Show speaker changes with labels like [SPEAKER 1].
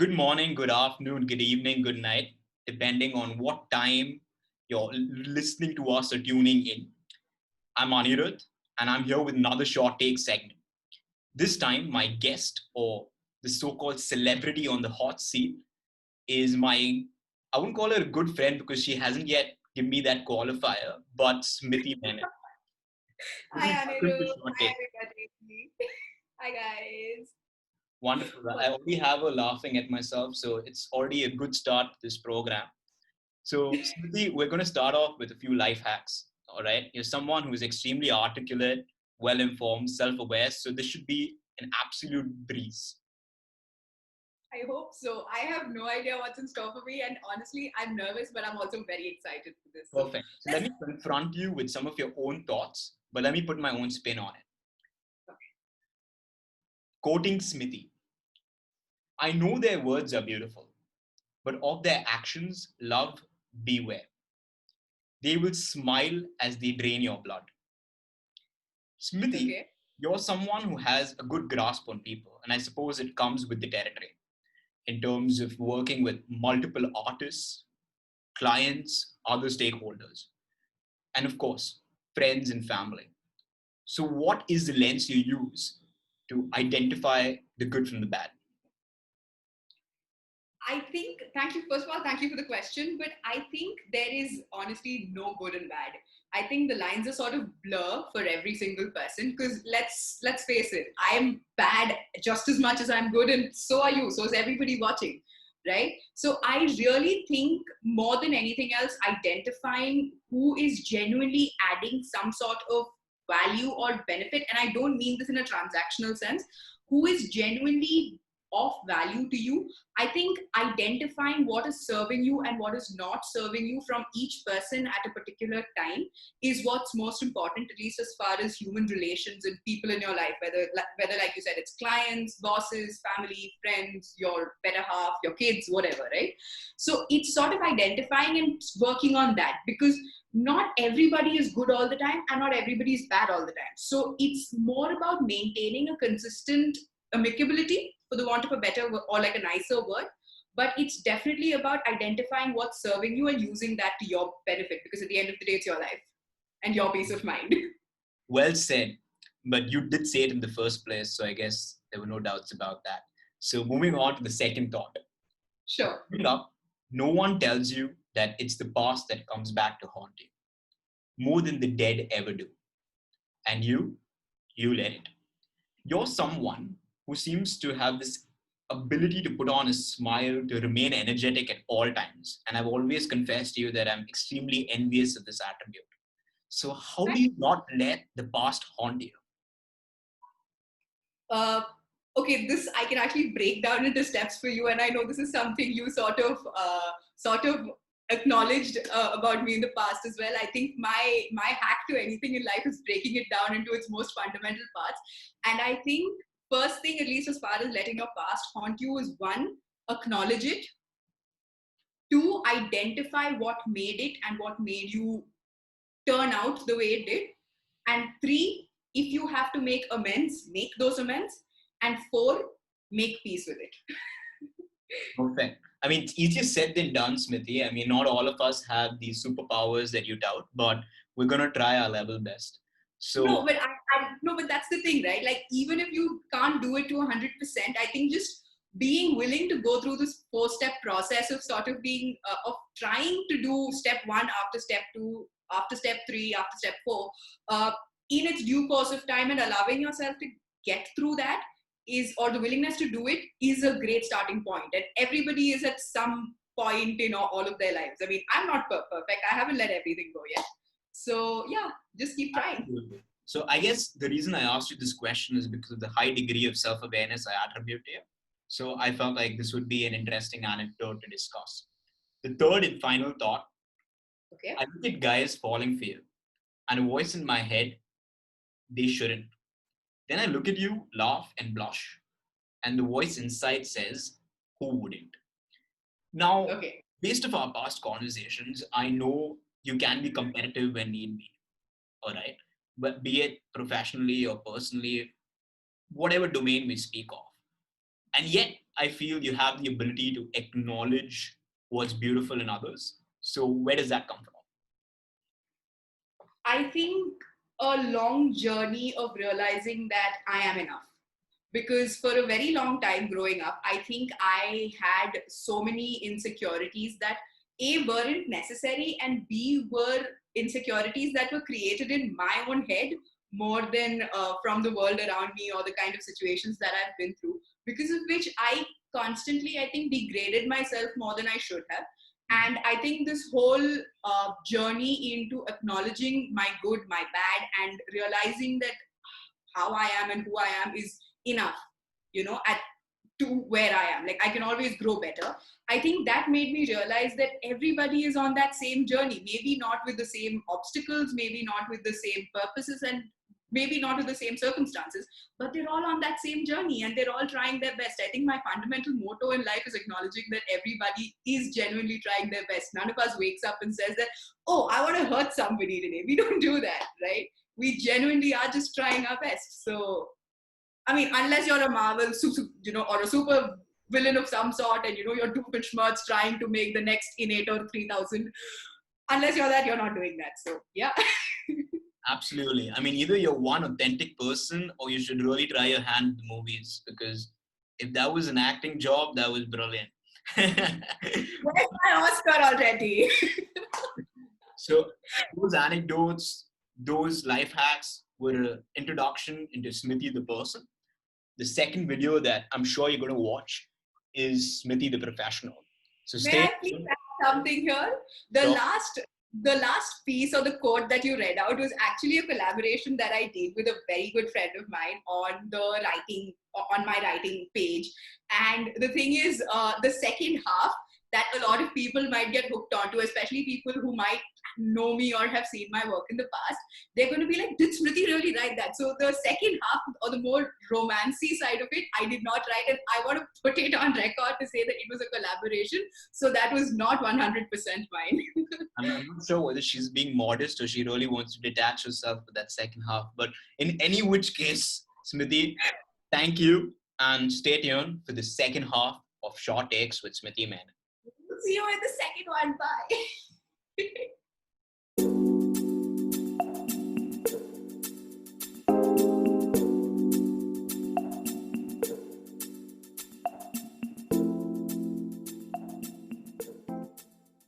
[SPEAKER 1] Good morning, good afternoon, good evening, good night, depending on what time you're listening to us or tuning in. I'm Anirudh, and I'm here with another short take segment. This time, my guest, or the so-called celebrity on the hot seat, is I wouldn't call her a good friend because she hasn't yet given me that qualifier, but Smriti Menon. This
[SPEAKER 2] Hi
[SPEAKER 1] is welcome to
[SPEAKER 2] Anirudh.
[SPEAKER 1] Short
[SPEAKER 2] Hi
[SPEAKER 1] Take.
[SPEAKER 2] everybody. Hi guys.
[SPEAKER 1] Wonderful. I
[SPEAKER 2] What?
[SPEAKER 1] already have her laughing at myself, so it's already a good start to this program. So, Smriti, we're going to start off with a few life hacks. All right. You're someone who's extremely articulate, well informed, self aware. So, this should be an absolute breeze.
[SPEAKER 2] I hope so. I have no idea what's in store for me, and honestly, I'm nervous, but I'm also very excited for this. So
[SPEAKER 1] Perfect. So, let
[SPEAKER 2] let's.
[SPEAKER 1] me confront you with some of your own thoughts, but let me put my own spin on it. Quoting Smriti, I know their words are beautiful, but of their actions, love, beware. They will smile as they drain your blood. Smriti,
[SPEAKER 2] Okay.
[SPEAKER 1] you're someone who has a good grasp on people, and I suppose it comes with the territory in terms of working with multiple artists, clients, other stakeholders, and of course, friends and family. So, what is the lens you use to identify the good from the bad?
[SPEAKER 2] I think, thank you. First of all, thank you for the question. But I think there is honestly no good and bad. I think the lines are sort of blur for every single person because let's face it, I'm bad just as much as I'm good, and so are you. So is everybody watching, right? So I really think more than anything else, identifying who is genuinely adding some sort of value or benefit, and I don't mean this in a transactional sense, who is genuinely of value to you. I think identifying what is serving you and what is not serving you from each person at a particular time is what's most important, at least as far as human relations and people in your life, whether like you said, it's clients, bosses, family, friends, your better half, your kids, whatever, right? So it's sort of identifying and working on that because not everybody is good all the time and not everybody is bad all the time. So it's more about maintaining a consistent amicability, for the want of a better or like a nicer word, but it's definitely about identifying what's serving you and using that to your benefit, because at the end of the day it's your life and your peace of mind.
[SPEAKER 1] Well said, but you did say it in the first place, so I guess there were no doubts about that. So, moving on to the second thought.
[SPEAKER 2] Sure.
[SPEAKER 1] Growing up, no one tells you that it's the past that comes back to haunt you more than the dead ever do. And you let it. You're someone who seems to have this ability to put on a smile, to remain energetic at all times. And I've always confessed to you that I'm extremely envious of this attribute. So, how do
[SPEAKER 2] Thank
[SPEAKER 1] you not let the past haunt you?
[SPEAKER 2] uh, okay, this I can actually break down into steps for you, and I know this is something you sort of acknowledged about me in the past as well. I think my hack to anything in life is breaking it down into its most fundamental parts, and I think first thing, at least as far as letting your past haunt you, is one, acknowledge it. Two, identify what made it and what made you turn out the way it did. And three, if you have to make amends, make those amends. And four, make peace with it.
[SPEAKER 1] Perfect. I mean, it's easier said than done, Smithy. I mean, not all of us have these superpowers that you tout, but we're going to try our level best. So,
[SPEAKER 2] No, but no, but that's the thing, right? Like, even if you can't do it to 100%, I think just being willing to go through this 4-step process of sort of being of trying to do step one after step two, after step three, after step four, uh, in its due course of time, and allowing yourself to get through that is, or the willingness to do it is a great starting point. And everybody is at some point in all of their lives. I mean, I'm not perfect. I haven't let everything go yet. So yeah, just keep trying.
[SPEAKER 1] absolutely. So, I guess the reason I asked you this question is because of the high degree of self awareness I attribute to you. So, I felt like this would be an interesting anecdote to discuss. The third and final thought,
[SPEAKER 2] Okay.
[SPEAKER 1] I look at guys falling for you, and a voice in my head, they shouldn't. Then I look at you, laugh, and blush, and the voice inside says, who wouldn't? Now,
[SPEAKER 2] Okay.
[SPEAKER 1] based of our past conversations, I know you can be competitive when need be, all right? But be it professionally or personally, whatever domain we speak of. And yet, I feel you have the ability to acknowledge what's beautiful in others. So where does that come from?
[SPEAKER 2] I think a long journey of realizing that I am enough. Because for a very long time growing up, I think I had so many insecurities that A, weren't necessary, and B, were insecurities that were created in my own head more than from the world around me or the kind of situations that I've been through. Because of which I constantly, I think, degraded myself more than I should have. And I think this whole journey into acknowledging my good, my bad, and realizing that how I am and who I am is enough, at to where I am. Like I can always grow better. I think that made me realize that everybody is on that same journey, maybe not with the same obstacles, maybe not with the same purposes, and maybe not with the same circumstances, but they're all on that same journey and they're all trying their best. I think my fundamental motto in life is acknowledging that everybody is genuinely trying their best. None of us wakes up and says that, oh, I want to hurt somebody today. We don't do that, right? We genuinely are just trying our best. So I mean, unless you're a Marvel, or a super villain of some sort, and you're Doofenshmirtz trying to make the next Innator 3000. Unless you're that, you're not doing that. So yeah.
[SPEAKER 1] Absolutely. I mean, either you're one authentic person or you should really try your hand at the movies, because if that was an acting job, that was brilliant.
[SPEAKER 2] Where's my Oscar already?
[SPEAKER 1] So those anecdotes, those life hacks were an introduction into Smriti the person. The second video that I'm sure you're going to watch is Smriti the professional. So
[SPEAKER 2] May
[SPEAKER 1] stay
[SPEAKER 2] I please
[SPEAKER 1] tuned.
[SPEAKER 2] add something here? The
[SPEAKER 1] Sure.
[SPEAKER 2] last the last piece or the quote that you read out was actually a collaboration that I did with a very good friend of mine on my writing page. And the thing is, the second half that a lot of people might get hooked onto, especially people who might know me or have seen my work in the past, they're going to be like, did Smriti really write that? So the second half or the more romancy side of it, I did not write it. I want to put it on record to say that it was a collaboration. So that was not 100% mine.
[SPEAKER 1] I'm not sure whether she's being modest or she really wants to detach herself with that second half. But in any which case, Smriti, thank you, and stay tuned for the second half of Short Takes with Smriti Menon.
[SPEAKER 2] See you in the second one. Bye.